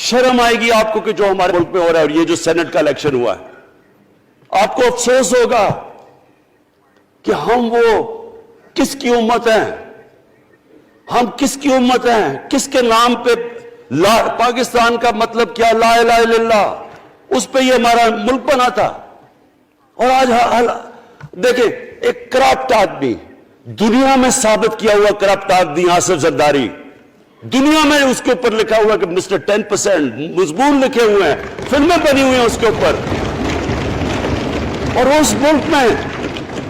شرم آئے گی آپ کو کہ جو ہمارے ملک میں ہو رہا ہے، اور یہ جو سینٹ کا الیکشن ہوا ہے، آپ کو افسوس ہوگا کہ ہم وہ کس کی امت ہیں، ہم کس کی امت ہیں، کس کے نام پہ پاکستان کا مطلب کیا، لا الہ الا اللہ، اس پہ یہ ہمارا ملک بنا تھا۔ اور آج دیکھیں ایک کرپٹ آدمی، دنیا میں ثابت کیا ہوا کرپٹ آدمی آصف زرداری، دنیا میں اس کے اوپر لکھا ہوا کہ مسٹر 10%، مضمون لکھے ہوئے ہیں، فلمیں بنی ہوئی ہیں اس کے اوپر، اور اس ملک میں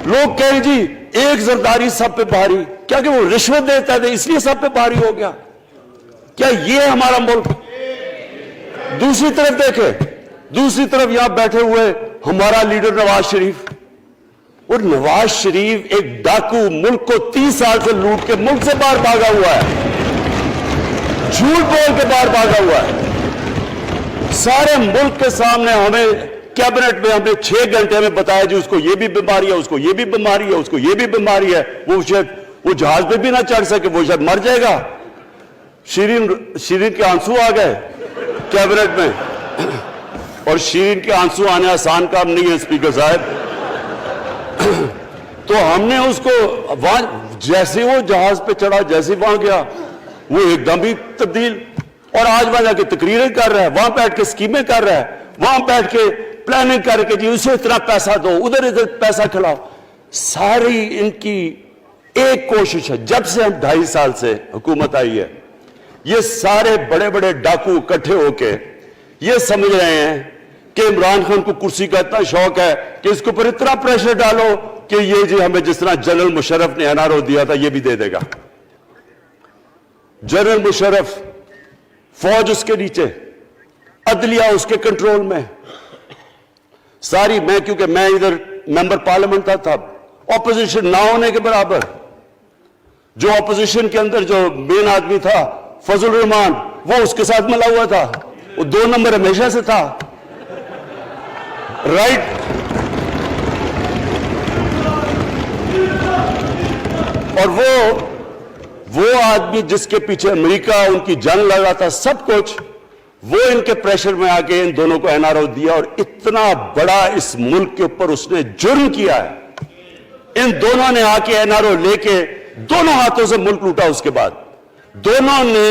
لوگ کہیں جی ایک زرداری سب پہ بھاری، کیا کہ وہ رشوت دیتا تھا اس لیے سب پہ بھاری ہو گیا؟ کیا یہ ہمارا ملک؟ دوسری طرف دیکھیں، دوسری طرف یہاں بیٹھے ہوئے ہمارا لیڈر نواز شریف، اور نواز شریف ایک ڈاکو، ملک کو 30 سال سے لوٹ کے ملک سے باہر بھاگا ہوا ہے، جھوٹ بول کے باہر بھاگا ہوا ہے، سارے ملک کے سامنے ہمیں کیبنٹ میں ہمیں 6 گھنٹے ہمیں بتایا جی اس کو یہ بھی بیماری ہے، اس کو یہ بھی بیماری ہے، اس کو یہ بھی بیماری ہے، وہ شاید وہ جہاز پہ بھی نہ چڑھ سکے، وہ شاید مر جائے گا۔ شیرین کے آنسو آ گئے کیبنٹ میں، اور شیرین کے آنسو آنے آسان کام نہیں ہے اسپیکر صاحب۔ تو ہم نے اس کو وہاں جیسے وہ جہاز پہ چڑھا، جیسے وہاں گیا وہ ایک دم ہی تبدیل، اور آج وہاں جا کے تقریریں کر رہا ہے، وہاں بیٹھ کے اسکیمیں کر رہا ہے، وہاں بیٹھ کے پلاننگ کر کے جی اسے اتنا پیسہ دو، ادھر پیسہ کھلاؤ۔ ساری ان کی ایک کوشش ہے، جب سے ہم 2.5 سال سے حکومت آئی ہے، یہ سارے بڑے بڑے ڈاکو اکٹھے ہو کے یہ سمجھ رہے ہیں کہ عمران خان کو کرسی کا اتنا شوق ہے کہ اس کے اوپر اتنا پریشر ڈالو کہ یہ جی ہمیں جس طرح جنرل مشرف نے NRO دیا تھا یہ بھی دے دے گا۔ جنرل مشرف، فوج اس کے نیچے، عدلیہ اس کے کنٹرول میں، ساری کیونکہ میں ادھر ممبر پارلیمنٹ تھا اپوزیشن نہ ہونے کے برابر، جو اپوزیشن کے اندر جو مین آدمی تھا فضل الرحمان، وہ اس کے ساتھ ملا ہوا تھا، وہ 2 نمبر ہمیشہ سے تھا، رائٹ۔ اور وہ آدمی جس کے پیچھے امریکہ ان کی جنگ لگا تھا، سب کچھ، وہ ان کے پریشر میں آ کے ان دونوں کو NRO دیا، اور اتنا بڑا اس ملک کے اوپر اس نے جرم کیا ہے۔ ان دونوں نے آ کے NRO لے کے دونوں ہاتھوں سے ملک لوٹا، اس کے بعد دونوں نے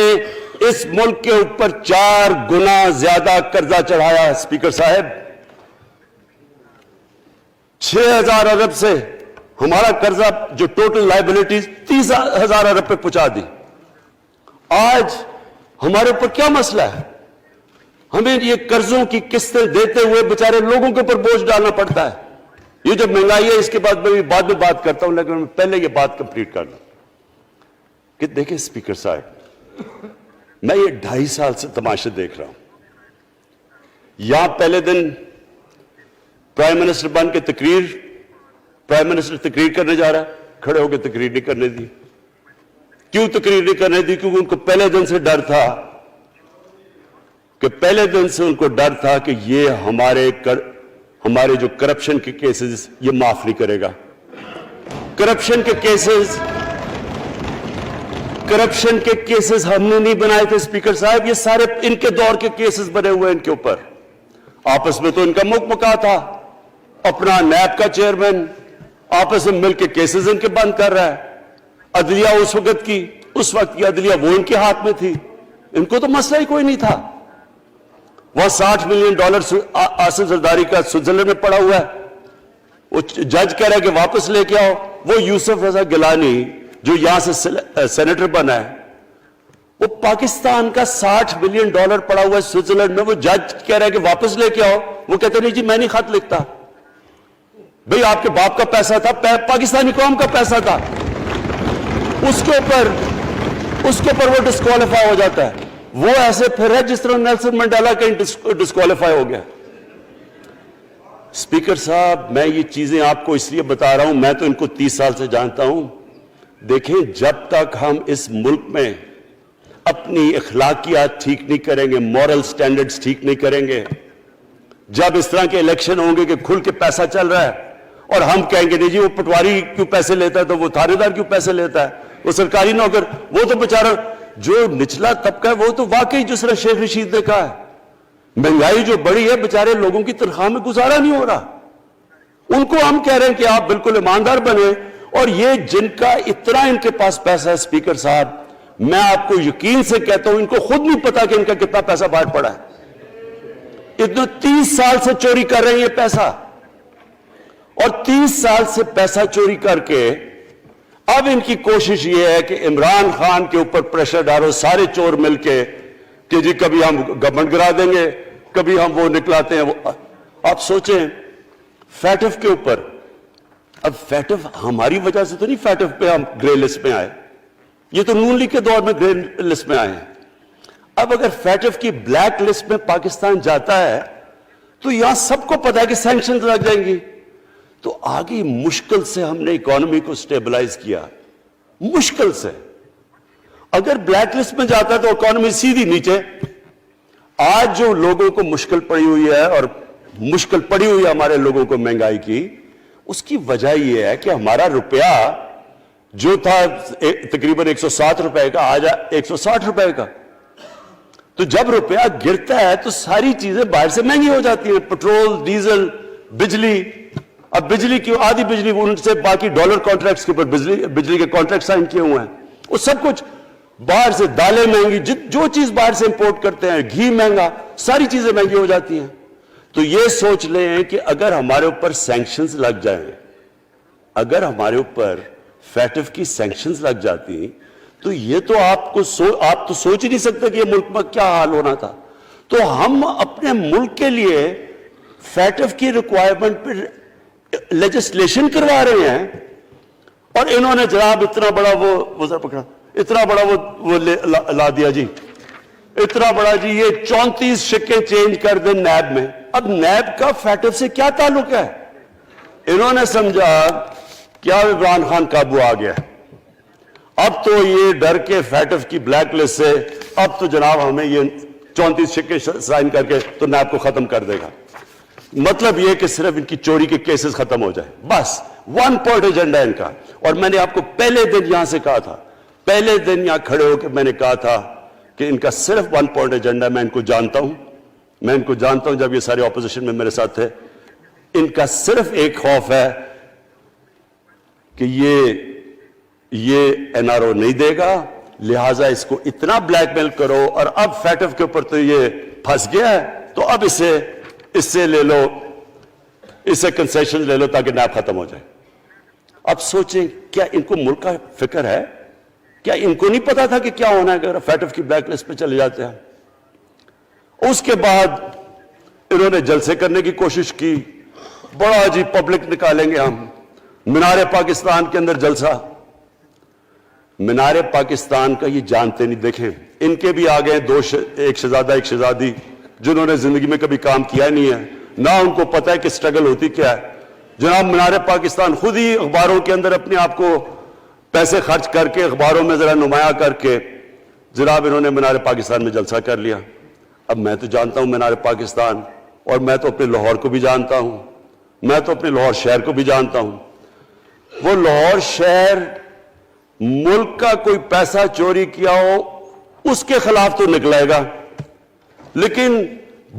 اس ملک کے اوپر 4 گنا زیادہ قرضہ چڑھایا۔ اسپیکر صاحب 6,000 ارب سے ہمارا قرضہ جو ٹوٹل لائبلٹیز 30,000 ارب پہ پہنچا دی۔ آج ہمارے اوپر کیا مسئلہ ہے؟ ہمیں یہ قرضوں کی قسطیں دیتے ہوئے بیچارے لوگوں کے اوپر بوجھ ڈالنا پڑتا ہے۔ یہ جو مہنگائی ہے اس کے بعد میں بعد میں بات کرتا ہوں، لیکن میں پہلے یہ بات کمپلیٹ کر لوں کہ دیکھیں اسپیکر صاحب، میں یہ 2.5 سال سے تماشے دیکھ رہا ہوں۔ یہاں پہلے دن پرائم منسٹر بن کے پرائم منسٹر تقریر کرنے جا رہا ہے، کھڑے ہو کے تقریر نہیں کرنے دی۔ کیوں تقریر نہیں کرنے دی؟ کیونکہ ان کو پہلے دن سے ڈر تھا کہ یہ ہمارے جو کرپشن کے کیسز یہ معاف نہیں کرے گا۔ کرپشن کے کیسز ہم نے نہیں بنائے تھے اسپیکر صاحب، یہ سارے ان کے دور کے کیسز بنے ہوئے ان کے اوپر۔ آپس میں تو ان کا مکمکا تھا، اپنا نیب کا چیئرمین آپس میں مل کے کیسز ان کے بند کر رہا ہے۔ عدلیہ اس وقت کی عدلیہ وہ ان کے ہاتھ میں تھی، ان کو تو مسئلہ ہی کوئی نہیں تھا۔ وہ $60 ملین آصف زرداری کا سوئٹزرلینڈ میں پڑا ہوا ہے، وہ جج کہہ رہا ہے کہ واپس لے کے آؤ۔ وہ یوسف رضا گیلانی جو یہاں سے سینیٹر بنا ہے، وہ پاکستان کا $60 ملین پڑا ہوا ہے سوئٹزرلینڈ میں، وہ جج کہہ رہا ہے کہ واپس لے کے آؤ۔ وہ کہتے نہیں جی میں نہیں خط لکھتا، بھئی آپ کے باپ کا پیسہ تھا، پاکستانی قوم کا پیسہ تھا، اس کے اوپر وہ ڈسکوالیفائی ہو جاتا ہے۔ وہ ایسے پھر ہے جس طرح نیلسن منڈیلا کہیں ڈسکوالیفائی ہو گیا۔ اسپیکر صاحب میں یہ چیزیں آپ کو اس لیے بتا رہا ہوں، میں تو ان کو 30 سال سے جانتا ہوں۔ دیکھیں جب تک ہم اس ملک میں اپنی اخلاقیات ٹھیک نہیں کریں گے، مورل سٹینڈرڈز ٹھیک نہیں کریں گے، جب اس طرح کے الیکشن ہوں گے کہ کھل کے پیسہ چل رہا ہے اور ہم کہیں گے نہیں جی وہ پٹواری کیوں پیسے لیتا ہے، تو وہ تھانے دار کیوں پیسے لیتا ہے، وہ سرکاری نوکر، وہ تو بیچارہ جو نچلا طبقہ ہے وہ تو واقعی جس طرح شیخ رشید نے کہا ہے, مہنگائی جو بڑی ہے, بیچارے لوگوں کی تنخواہ میں گزارا نہیں ہو رہا. ان کو ہم کہہ رہے ہیں کہ آپ بالکل ایماندار بنے, اور یہ جن کا اتنا ان کے پاس پیسہ ہے اسپیکر صاحب, میں آپ کو یقین سے کہتا ہوں ان کو خود نہیں پتا کہ ان کا کتنا پیسہ باہر پڑا ہے. اتنا 30 سال سے چوری کر رہے ہیں یہ پیسہ, اور 30 سال سے پیسہ چوری کر کے اب ان کی کوشش یہ ہے کہ عمران خان کے اوپر پریشر ڈالو سارے چور مل کے کہ جی کبھی ہم گورنمنٹ گرا دیں گے, کبھی ہم وہ نکلاتے ہیں وہ. آپ سوچیں فیٹف کے اوپر, اب فیٹف ہماری وجہ سے تو نہیں فیٹف پہ ہم گرے لسٹ میں آئے, یہ تو نون لیگ کے دور میں گرے لسٹ میں آئے ہیں. اب اگر فیٹف کی بلیک لسٹ میں پاکستان جاتا ہے تو یہاں سب کو پتا ہے کہ سینکشنز لگ جائیں گی, تو آگے مشکل سے ہم نے اکانومی کو سٹیبلائز کیا, مشکل سے. اگر بلیک لسٹ میں جاتا ہے تو اکانومی سیدھی نیچے. آج جو لوگوں کو مشکل پڑی ہوئی ہے, اور مشکل پڑی ہوئی ہے ہمارے لوگوں کو مہنگائی کی, اس کی وجہ یہ ہے کہ ہمارا روپیہ جو تھا تقریباً 107 روپے کا, آج 160 روپے کا. تو جب روپیہ گرتا ہے تو ساری چیزیں باہر سے مہنگی ہو جاتی ہیں, پٹرول, ڈیزل, بجلی. اب بجلی کی آدھی بجلی ان سے باقی ڈالر کانٹریکٹس کے اوپر بجلی کے کانٹریکٹ سائن کیے ہوئے ہیں, وہ سب کچھ باہر سے. دالیں مہنگی, جو چیز باہر سے امپورٹ کرتے ہیں, گھی مہنگا, ساری چیزیں مہنگی ہو جاتی ہیں. تو یہ سوچ لیں کہ اگر ہمارے اوپر سینکشنز لگ جائیں, اگر ہمارے اوپر فیٹف کی سینکشنز لگ جاتی تو یہ تو آپ تو سوچ ہی نہیں سکتے کہ یہ ملک میں کیا حال ہونا تھا. تو ہم اپنے ملک کے لیے فیٹف کی ریکوائرمنٹ پہ لیجسلیشن کروا رہے ہیں, اور انہوں نے جناب اتنا بڑا وہ ذرا پکڑا, اتنا بڑا وہ لا دیا جی, اتنا بڑا جی, یہ 34 شکیں چینج کر دیں نیب میں. اب نیب کا فیٹف سے کیا تعلق ہے؟ انہوں نے سمجھا کیا عمران خان قابو آ گیا, اب تو یہ ڈر کے فیٹف کی بلیک لسٹ سے اب تو جناب ہمیں یہ 34 شکیں سائن کر کے تو نیب کو ختم کر دے گا. مطلب یہ کہ صرف ان کی چوری کے کیسز ختم ہو جائے, بس ون پوائنٹ ایجنڈا ان کا. اور میں نے آپ کو پہلے دن یہاں سے کہا تھا, پہلے دن یہاں کھڑے ہو کے میں نے کہا تھا کہ ان کا صرف ون پوائنٹ ایجنڈا. میں ان کو جانتا ہوں, میں ان کو جانتا ہوں, جب یہ سارے اپوزیشن میں میرے ساتھ تھے. ان کا صرف ایک خوف ہے کہ یہ این آر او نہیں دے گا, لہٰذا اس کو اتنا بلیک میل کرو, اور اب فیٹف کے اوپر تو یہ پھنس گیا ہے تو اب اس سے لے لو, اس سے کنسیشن لے لو تاکہ نیب ختم ہو جائے. اب سوچیں کیا ان کو ملک کا فکر ہے؟ کیا ان کو نہیں پتا تھا کہ کیا ہونا ہے اگر فیٹف کی بلیک لسٹ پہ چلے جاتے ہیں؟ اس کے بعد انہوں نے جلسے کرنے کی کوشش کی, بڑا جی پبلک نکالیں گے ہم, مینار پاکستان کے اندر جلسہ. مینار پاکستان کا یہ جانتے نہیں. دیکھیں ان کے بھی آگے ایک شہزادہ ایک شہزادی جنہوں نے زندگی میں کبھی کام کیا نہیں ہے, نہ ان کو پتا ہے کہ سٹرگل ہوتی کیا ہے. جناب مینار پاکستان خود ہی اخباروں کے اندر اپنے آپ کو پیسے خرچ کر کے اخباروں میں ذرا نمایاں کر کے جناب انہوں نے مینار پاکستان میں جلسہ کر لیا. اب میں تو جانتا ہوں مینار پاکستان, اور میں تو اپنے لاہور کو بھی جانتا ہوں, میں تو اپنے لاہور شہر کو بھی جانتا ہوں. وہ لاہور شہر ملک کا کوئی پیسہ چوری کیا ہو اس کے خلاف تو نکلے گا, لیکن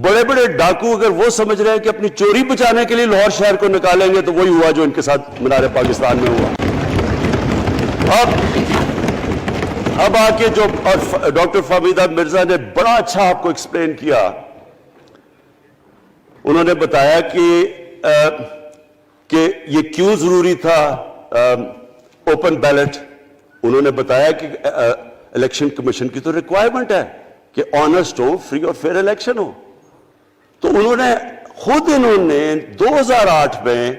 بڑے بڑے ڈاکو اگر وہ سمجھ رہے ہیں کہ اپنی چوری بچانے کے لیے لاہور شہر کو نکالیں گے تو وہی ہوا جو ان کے ساتھ مینار پاکستان میں ہوا. اب آ کے جو ڈاکٹر فہمیدہ مرزا نے بڑا اچھا آپ کو ایکسپلین کیا, انہوں نے بتایا کہ یہ کیوں ضروری تھا اوپن بیلٹ. انہوں نے بتایا کہ الیکشن کمیشن کی تو ریکوائرمنٹ ہے کہ آنسٹ ہو, فری اور فیئر الیکشن ہو. تو انہوں نے 2008 میں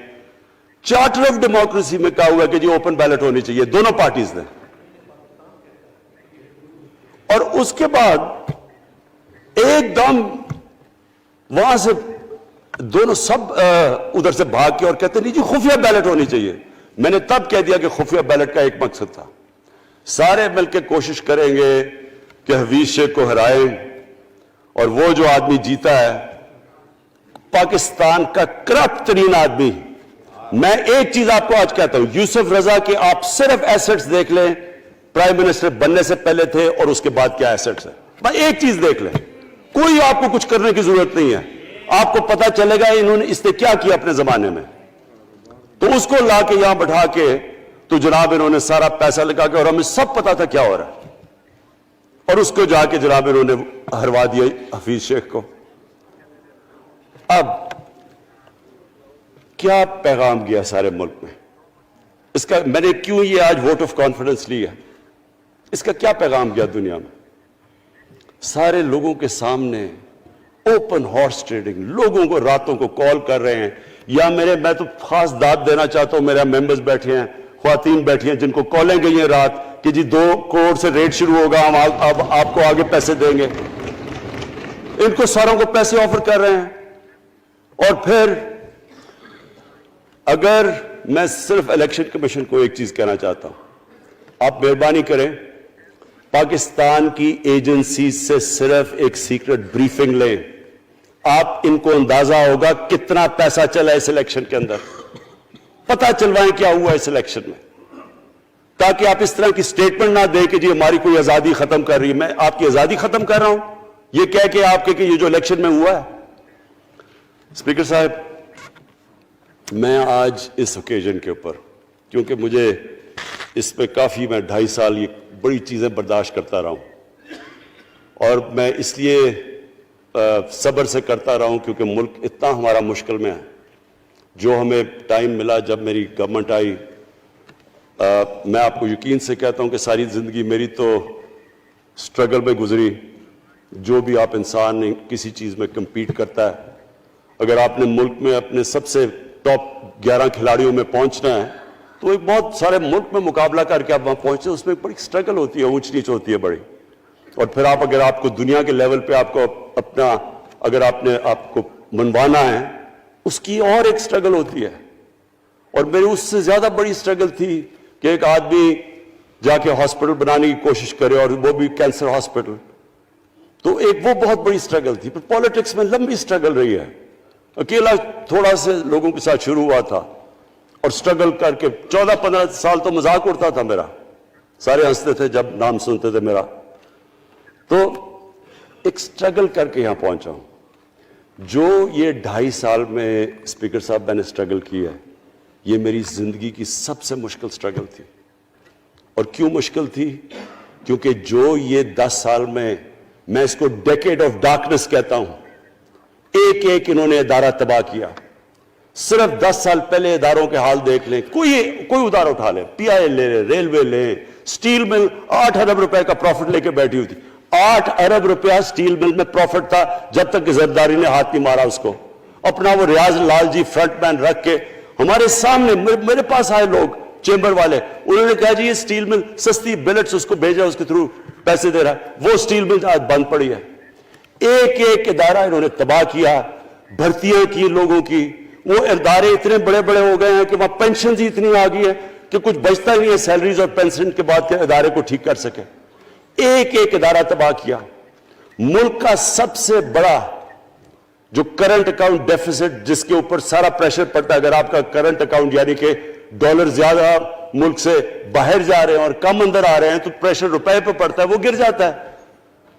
چارٹر آف ڈیموکریسی میں کہا ہوا کہ جی اوپن بیلٹ ہونی چاہیے, دونوں پارٹیز نے. اور اس کے بعد ایک دم وہاں سے دونوں سب ادھر سے بھاگ کے اور کہتے نہیں جی خفیہ بیلٹ ہونی چاہیے. میں نے تب کہہ دیا کہ خفیہ بیلٹ کا ایک مقصد تھا, سارے مل کے کوشش کریں گے کہ حفیظ شیخ کو ہرائیں, اور وہ جو آدمی جیتا ہے پاکستان کا کرپٹ ترین آدمی. میں ایک چیز آپ کو آج کہتا ہوں, یوسف رضا کے آپ صرف ایسٹس دیکھ لیں, پرائم منسٹر بننے سے پہلے تھے اور اس کے بعد کیا ایسٹس ہیں. بھائی ایک چیز دیکھ لیں, کوئی آپ کو کچھ کرنے کی ضرورت نہیں ہے, آپ کو پتا چلے گا انہوں نے اس نے کیا کیا اپنے زمانے میں. تو اس کو لا کے یہاں بٹھا کے تو جناب انہوں نے سارا پیسہ لگا کے, اور ہمیں سب پتا تھا کیا ہو رہا ہے, اور اس کو جا کے جناب انہوں نے ہروا دیا حفیظ شیخ کو. اب کیا پیغام گیا سارے ملک میں اس کا؟ میں نے کیوں یہ آج ووٹ آف کانفیڈنس لی ہے, اس کا کیا پیغام گیا دنیا میں؟ سارے لوگوں کے سامنے اوپن ہارس ٹریڈنگ, لوگوں کو راتوں کو کال کر رہے ہیں, یا میں تو خاص داد دینا چاہتا ہوں, میرے ممبرز بیٹھے ہیں, خواتین بیٹھی ہیں جن کو کالیں گئی ہیں رات کہ جی 2 کروڑ سے ریٹ شروع ہوگا, ہم آپ کو آگے پیسے دیں گے. ان کو ساروں کو پیسے آفر کر رہے ہیں. اور پھر اگر میں صرف الیکشن کمیشن کو ایک چیز کہنا چاہتا ہوں, آپ مہربانی کریں پاکستان کی ایجنسی سے صرف ایک سیکرٹ بریفنگ لیں, آپ ان کو اندازہ ہوگا کتنا پیسہ چلا اس الیکشن کے اندر, پتہ چلوائیں کیا ہوا اس الیکشن میں, تاکہ آپ اس طرح کی سٹیٹمنٹ نہ دیں کہ جی ہماری کوئی آزادی ختم کر رہی ہے. میں آپ کی آزادی ختم کر رہا ہوں یہ کہہ کے آپ کہ یہ جو الیکشن میں ہوا ہے. اسپیکر صاحب, میں آج اس اوکیزن کے اوپر, کیونکہ مجھے اس پہ کافی, میں 2.5 سال یہ بڑی چیزیں برداشت کرتا رہا ہوں, اور میں اس لیے صبر سے کرتا رہا ہوں کیونکہ ملک اتنا ہمارا مشکل میں ہے. جو ہمیں ٹائم ملا جب میری گورنمنٹ آئی, میں آپ کو یقین سے کہتا ہوں کہ ساری زندگی میری تو سٹرگل میں گزری. جو بھی آپ انسان کسی چیز میں کمپیٹ کرتا ہے, اگر آپ نے ملک میں اپنے سب سے ٹاپ 11 کھلاڑیوں میں پہنچنا ہے تو ایک بہت سارے ملک میں مقابلہ کر کے آپ وہاں پہنچے, اس میں بڑی سٹرگل ہوتی ہے, اونچ نیچ ہوتی ہے بڑی. اور پھر اگر آپ کو دنیا کے لیول پہ آپ کو اپنا, اگر آپ کو منوانا ہے, اس کی اور ایک سٹرگل ہوتی ہے. اور میری اس سے زیادہ بڑی سٹرگل تھی کہ ایک آدمی جا کے ہاسپٹل بنانے کی کوشش کرے, اور وہ بھی کینسر ہاسپٹل, تو ایک وہ بہت بڑی سٹرگل تھی. پھر پالیٹکس میں لمبی سٹرگل رہی ہے, اکیلا تھوڑا سے لوگوں کے ساتھ شروع ہوا تھا, اور سٹرگل کر کے 14-15 سال تو مذاق اڑتا تھا میرا, سارے ہنستے تھے جب نام سنتے تھے میرا. تو ایک سٹرگل کر کے یہاں پہنچا ہوں. جو یہ 2.5 سال میں اسپیکر صاحب میں نے سٹرگل کی ہے, یہ میری زندگی کی سب سے مشکل سٹرگل تھی. اور کیوں مشکل تھی؟ کیونکہ جو یہ 10 سال میں اس کو ڈیکیڈ آف ڈارکنس کہتا ہوں, ایک انہوں نے ادارہ تباہ کیا. صرف 10 سال پہلے اداروں کے حال دیکھ لیں, کوئی ادارہ اٹھا لیں, پی آئی لے لیں, ریلوے لیں, سٹیل مل 8 ارب روپے کا پروفٹ لے کے بیٹھی ہوئی تھی. 8 ارب روپیہ سٹیل مل میں پروفٹ تھا جب تک کہ زرداری نے ہاتھ نہیں مارا اس کو. اپنا وہ ریاض لال جی فرنٹ مین رکھ کے ہمارے سامنے, میرے پاس آئے لوگ چیمبر والے, انہوں نے کہا جی یہ سٹیل مل سستی بلٹس اس کو بھیجا, اس کے تھرو پیسے دے رہا ہے. وہ سٹیل مل آج بند پڑی ہے. ایک ادارہ انہوں نے تباہ کیا, بھرتیاں کی لوگوں کی. وہ ادارے اتنے بڑے بڑے ہو گئے ہیں کہ وہاں پینشنز ہی اتنی آ گئی ہے کہ کچھ بچتا نہیں ہے سیلریز اور پینشن کے بعد کے ادارے کو ٹھیک کر سکے. ایک ادارہ تباہ کیا. ملک کا سب سے بڑا جو کرنٹ اکاؤنٹ ڈیفیسٹ, جس کے اوپر سارا پریشر پڑتا ہے, اگر آپ کا کرنٹ اکاؤنٹ یعنی کہ ڈالر زیادہ ملک سے باہر جا رہے ہیں اور کم اندر آ رہے ہیں, تو پریشر روپے پہ پڑتا ہے, وہ گر جاتا ہے.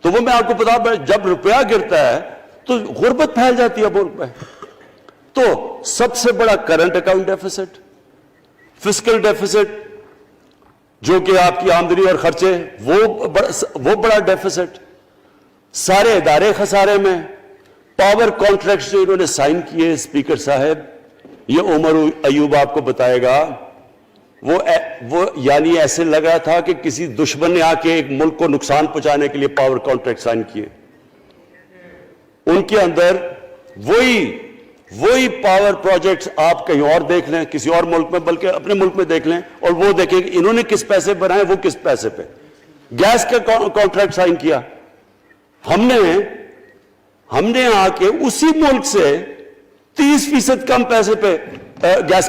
تو وہ میں آپ کو بتا, جب روپیہ گرتا ہے تو غربت پھیل جاتی ہے ملک میں. تو سب سے بڑا current account deficit, fiscal deficits جو کہ آپ کی آمدنی اور خرچے, وہ بڑا ڈیفیسٹ. سارے ادارے خسارے میں. پاور کانٹریکٹس جو انہوں نے سائن کیے اسپیکر صاحب, یہ عمر ایوب آپ کو بتائے گا, وہ یعنی ایسے لگا تھا کہ کسی دشمن نے آ کے ایک ملک کو نقصان پہنچانے کے لیے پاور کانٹریکٹ سائن کیے. ان کے اندر وہی پاور پروجیکٹس آپ کہیں اور دیکھ لیں, کسی اور ملک میں, بلکہ اپنے ملک میں دیکھ لیں, اور وہ دیکھیں کہ انہوں نے کس پیسے بنائے, وہ کس پیسے پہ. گیس کا کانٹریکٹ سائن کیا ہم نے آ کے اسی ملک سے 30% کم پیسے پہ گیس